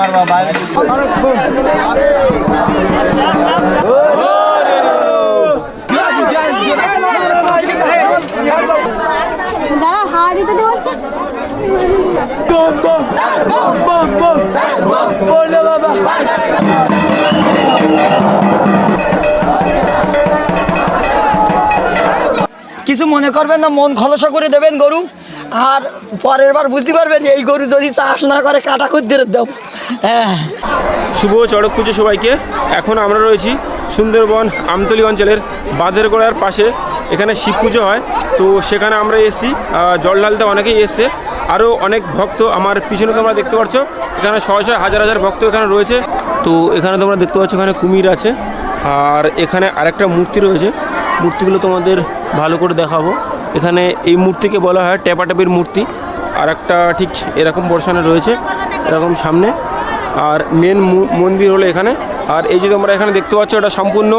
মারবা বাইরে দাঁড়া হাওয়া দিতে দেবো কিছু মনে করবেন না, মন খলসা করে দেবেন গরু, আর পরের বার বুঝতে পারবেন এই গরু যদি চাষ না করে কাটা কুদ্দের দেব। হ্যাঁ, শুভ চড়ক পুজো সবাইকে। এখন আমরা রয়েছি সুন্দরবন আমতলী অঞ্চলের বাঁধেরগোড়ার পাশে। এখানে শিব পুজো হয়, তো সেখানে আমরা এসেছি। জল ঢালতে অনেকেই এসছে, আরও অনেক ভক্ত আমার পিছনে তোমরা দেখতে পাচ্ছ। এখানে শয়ে শয়ে হাজার হাজার ভক্ত এখানে রয়েছে। তো এখানে তোমরা দেখতে পাচ্ছ এখানে কুমির আছে, আর এখানে আরেকটা মূর্তি রয়েছে। মূর্তিগুলো তোমাদের ভালো করে দেখাবো। এখানে এই মূর্তিকে বলা হয় টেপাটেপির মূর্তি। আর একটা ঠিক এরকম বর্ষণে রয়েছে এরকম সামনে। আর মেন মন্দির হলো এখানে। আর এই যে তোমরা এখানে দেখতে পাচ্ছ, এটা সম্পূর্ণ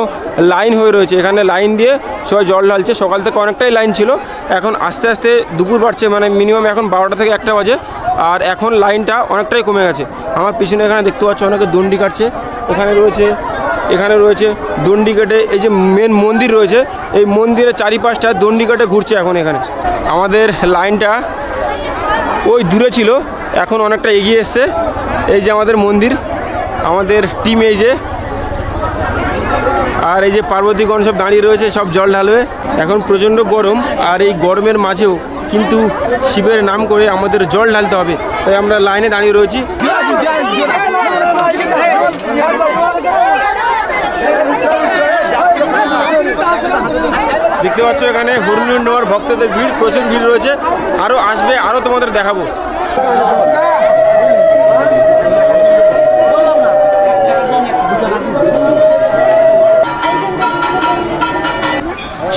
লাইন হয়ে রয়েছে। এখানে লাইন দিয়ে সবাই জল ঢালছে। সকাল থেকে অনেকটাই লাইন ছিল, এখন আস্তে আস্তে দুপুর বাড়ছে, মানে মিনিমাম এখন 12টা থেকে 1টা বাজে। আর এখন লাইনটা অনেকটাই কমে গেছে। আমার পিছনে এখানে দেখতে পাচ্ছ অনেকে দণ্ডি কাটছে। এখানে রয়েছে দণ্ডি কেটে এই যে মেন মন্দির রয়েছে, এই মন্দিরের চারিপাশটা দণ্ডি কেটে ঘুরছে এখন এখানে। আমাদের লাইনটা ওই দূরে ছিল, এখন অনেকটা এগিয়ে এসছে। এই যে আমাদের মন্দির, আমাদের টিম এই যে, আর এই যে পার্বতীগণ সব দাঁড়িয়ে রয়েছে, সব জল ঢালবে। এখন প্রচণ্ড গরম, আর এই গরমের মাঝেও কিন্তু শিবের নাম করে আমাদের জল ঢালতে হবে, তাই আমরা লাইনে দাঁড়িয়ে রয়েছি। দেখতে পাচ্ছ এখানে হরিণ নেওয়ার ভক্তদের ভিড়, প্রচুর ভিড় রয়েছে। আরও আসবে, আরও তোমাদের দেখাবো।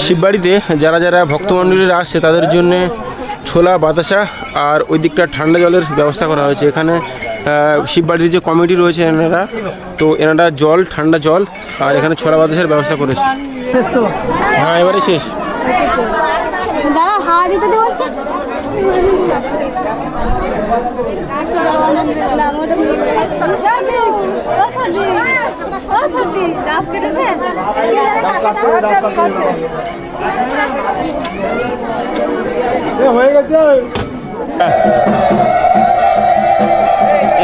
শিববাড়িতে যারা যারা ভক্তমণ্ডলীরা আসছে তাদের জন্যে ছোলা, বাতাসা আর ওই দিকটা ঠান্ডা জলের ব্যবস্থা করা হয়েছে। এখানে শিববাড়ির যে কমিটি রয়েছে এনারা জল, ঠান্ডা জল আর এখানে ছোলা বাতাসের ব্যবস্থা করেছে। হ্যাঁ, এবারে শেষ। দাঁড়া হাওয়া দিতে দেবো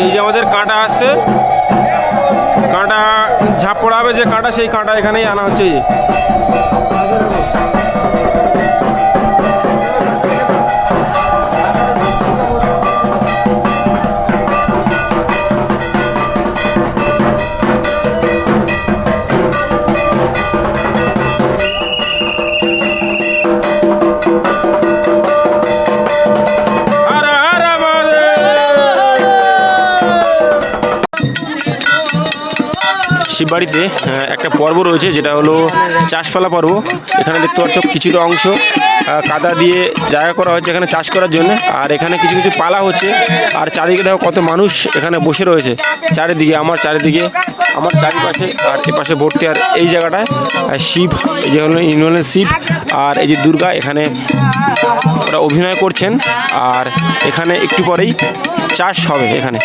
এই যে আমাদের কাঁটা আসছে, কাঁটা ঝাঁপ পড়াবে যে কাঁটা, সেই কাঁটা এখানেই আনা হচ্ছে। এই যে শিববাড়িতে একটা পর্ব রয়েছে, যেটা হলো চাষপালা পর্ব। এখানে দেখতে পাচ্ছ কিছুটা অংশ কাদা দিয়ে জায়গা করা হচ্ছে এখানে চাষ করার জন্য। আর এখানে কিছু কিছু পালা হচ্ছে। আর চারিদিকে দেখো কত মানুষ এখানে বসে রয়েছে, চারিদিকে, আমার চারিপাশে, আর এপাশে ভর্তি। আর এই জায়গাটায় শিব, এই যে হলো ইনভলভেন্ট শিব, আর এই যে দুর্গা এখানে ওরা অভিনয় করছেন। আর এখানে একটু পরেই চাষ হবে এখানে।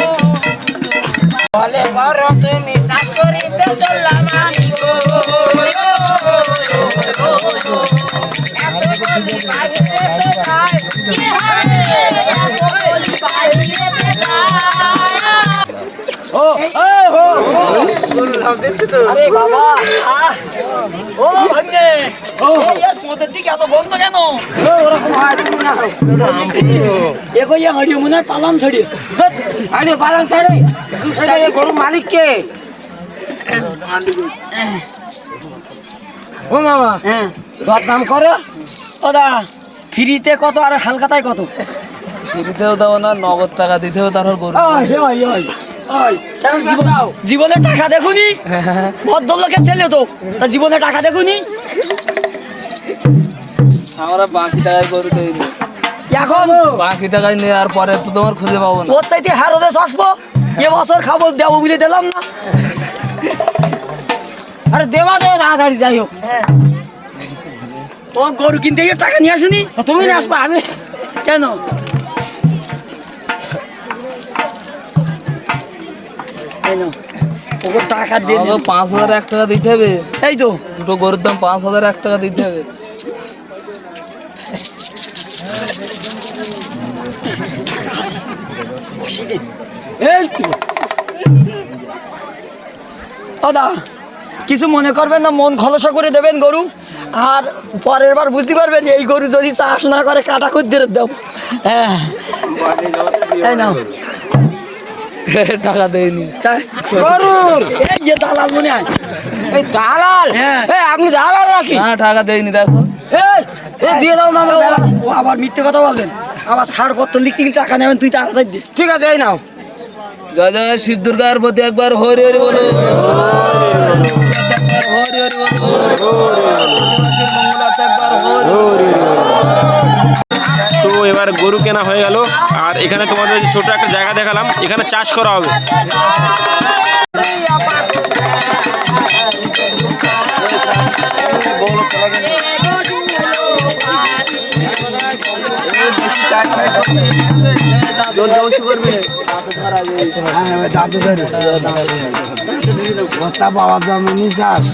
আরে বাবা, ও ভাগ্নে, এর পথের দিকে এত বন্ধ কেন? ওরকম হয় এ কইয়া হাড়িও মনে হয় পালান ছাড়িয়েছে। আরে পালন ছাড়ে গরু মালিককে। ও মামা, হ্যাঁ, দাম করো। ওরা ফ্রিতে কত আর হালকাতায় কত? ফ্রিতেও দেবো না, নগদ টাকা দিতেও তারপর গরু। জীবনে টাকা দেখুনি, ভদ্রলোকের ছেলে তো, তা জীবনে টাকা দেখুনি। আমরা বাকি টাকায় গরু তৈরি, এখন বাকি টাকায় নেওয়ার পরে তো তোমার খুঁজে পাবো না। ওর চাইতে হারোদে আসবো, এবছর খাবো, দেবো বুঝে দিলাম না। আরে দেওয়া দেওয়া তাড়াতাড়ি, যাই হোক। ও গরু কিনতে গিয়ে টাকা নিয়ে আসুনি, তুমি নিয়ে আসবা, আমি কেন? এই নাও ওকে টাকা দিয়ে দিন। 5,001 টাকা দিতে হবে। এই তো দুটো গরুর দাম 5,001 টাকা দিতে হবে। এই তো দাদা কিছু মনে করবেন না, মন খলসা করে দেবেন গরু, আর পরের বার বুঝতে পারবেন এই গরু যদি চাষ না করে কাটা করে দাও। হ্যাঁ এই নাও টাকা দেয়নি। গরু এই যে দালাল মনে হয়। এই দালাল? হ্যাঁ। এই আপনি দালাল নাকি? না টাকা দেয়নি দেখো। এই দিয়ে দাও না ও আবার মিথ্যে কথা বলবেন, আবার ছাড়পত্র লিখতে গেলে টাকা নেবেন, তুই টাকা দে। ঠিক আছে এই নাও। জয় জয় শিব দুর্গার প্রতি একবার হরি হরি বলো। হরি হরি বলো। মঙ্গলাতে একবার হরি। তো এবার গরু কেনা হয়ে গেল, আর এখানে তোমাদের ছোট একটা জায়গা দেখালাম, এখানে চাষ করা হবে। বাবা জমি চাষ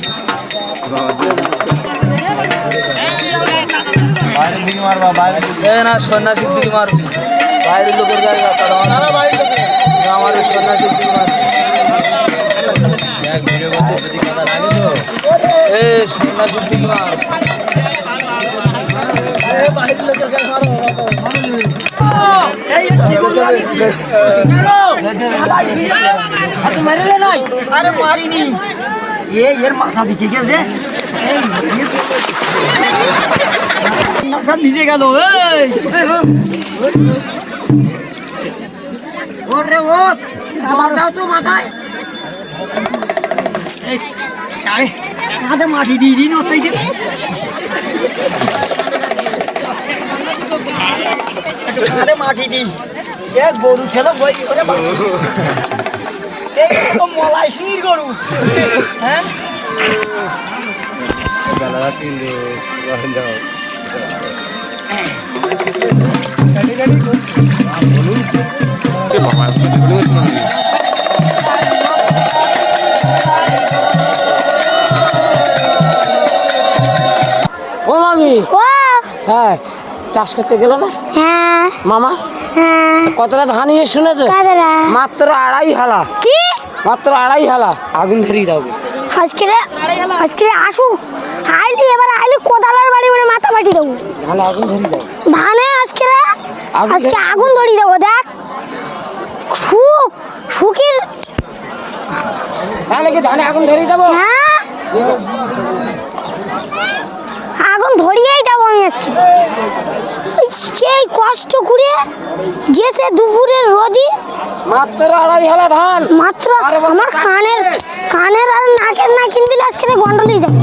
বাইরের দিকে মারবা, বাইরের দিকে না, সন্ন্যাসীর দিকে মারবো। বাইরের লোকের জায়গা আমার সন্ন্যাসীর দিকে মারবো। সন্ন্যাসীর দিকে মার। আরে মারিনি এর মাথা দিকে গেছে, ভিজে গেল। কাঁধে মাটি দিয়ে দিন কাঁধে মাটি দিই গরু ছিল বই করে মলাই সিঁড়ির গরু। হ্যাঁ ও মামি, হ্যাঁ চাষ করতে গেল না হ্যাঁ মামা? হ্যাঁ কতটা ধান নিয়ে শুনেছে? কাদরা মাত্র 2.5 হালা। কি মাত্র 2.5 হালা। আগুন ধরিয়ে দাও। আজকে আসুক, আইলি এবার আইলি কোদালার বাড়ি মানে মাথা ফাটি দেবো। তাহলে আগুন ধরিয়ে দাও। ধানে আজকে আগুন ধরিয়ে দেবো। দেখ শুকির। তাহলে কি ধানে আগুন ধরিয়ে দেবো? হ্যাঁ আগুন ধরিয়েই দেবো আমি আজকে। সেই কষ্ট করে গেছে দুপুরের রোদি, মাত্র 2.5 হালা ধান। মাত্র আমার কানের আর নাকের না কিনতে দিলে আজকে গন্ডলেই যাবে।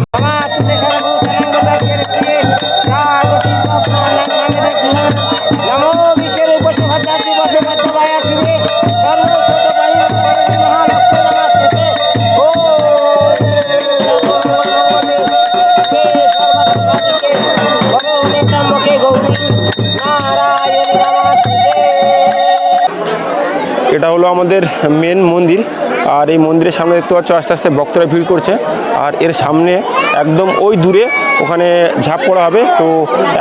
এটা হলো আমাদের মেন মন্দির, আর এই মন্দিরের সামনে দেখতে পাচ্ছ আস্তে আস্তে ভক্তরা ভিড় করছে, আর এর সামনে একদম ওই দূরে ওখানে ঝাঁপ পড়া হবে। তো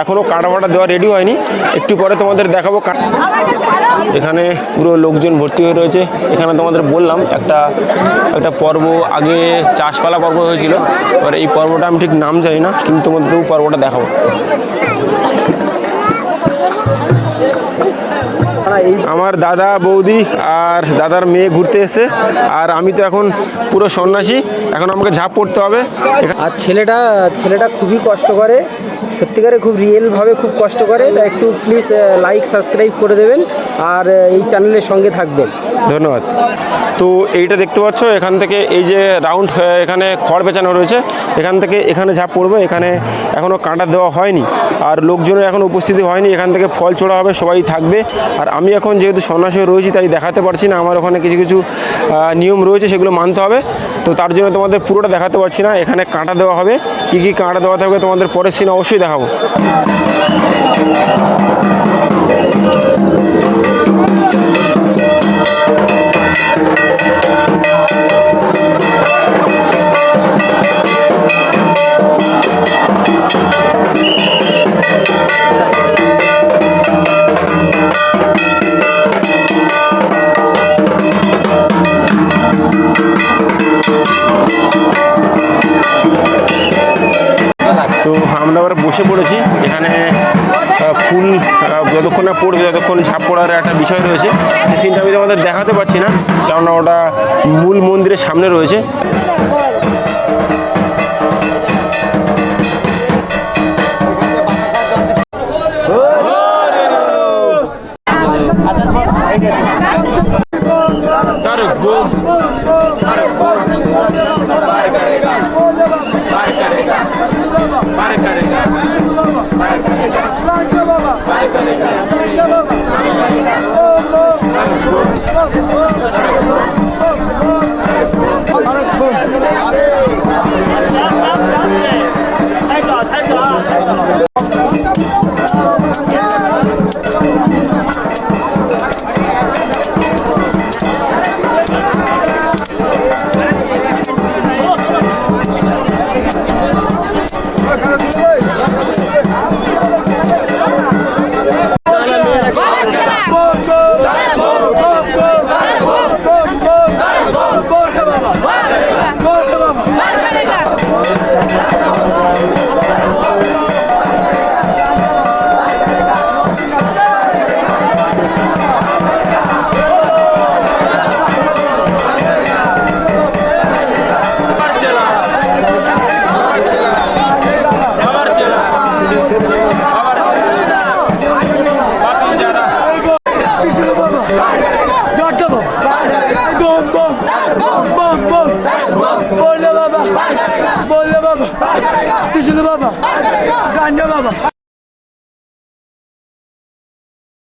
এখনও কাটা ফাটা দেওয়া রেডি হয়নি, একটু পরে তোমাদের দেখাবো। এখানে পুরো লোকজন ভর্তি হয়ে রয়েছে। এখানে তোমাদের বললাম একটা পর্ব আগে চাষপালা পর্ব হয়েছিল, এবার এই পর্বটা আমি ঠিক নাম জানি না, কিন্তু তোমাদের পর্বটা দেখাবো। আমার দাদা বৌদি আর দাদার মেয়ে ঘুরতে এসে, আর আমি তো এখন পুরো সন্ন্যাসী, এখন আমাকে ঝাঁপ পড়তে হবে। আর ছেলেটা খুবই কষ্ট করে, সত্যিকারে খুব রিয়েলভাবে খুব কষ্ট করে। তাই একটু প্লিজ লাইক সাবস্ক্রাইব করে দেবেন, আর এই চ্যানেলের সঙ্গে থাকবেন। ধন্যবাদ। তো এইটা দেখতে পাচ্ছ, এখান থেকে এই যে রাউন্ড এখানে খড় পেঁচানো রয়েছে, এখান থেকে এখানে ঝাঁপ পড়বে। এখানে এখনও কাঁটা দেওয়া হয়নি, আর লোকজনের এখন উপস্থিতি হয়নি। এখান থেকে ফল ছোড়া হবে, সবাই থাকবে। আর আমি এখন যেহেতু সন্ন্যাসী রয়েছি তাই দেখাতে পারছি না, আমার ওখানে কিছু কিছু নিয়ম রয়েছে, সেগুলো মানতে হবে। তো তার জন্য তোমাদের পুরোটা দেখাতে পারছি না। এখানে কাঁটা দেওয়া হবে, কী কী কাঁটা দেওয়া থাকবে তোমাদের পরের সিন অবশ্যই দেখাবো। যতক্ষণ না পড়বে ততক্ষণ ঝাঁপ পড়ার একটা বিষয় রয়েছে। সেই সিনটা আমি তোমাদের দেখাতে পারছি না, কেননা ওটা মূল মন্দিরের সামনে রয়েছে। Baba, Ganja Baba.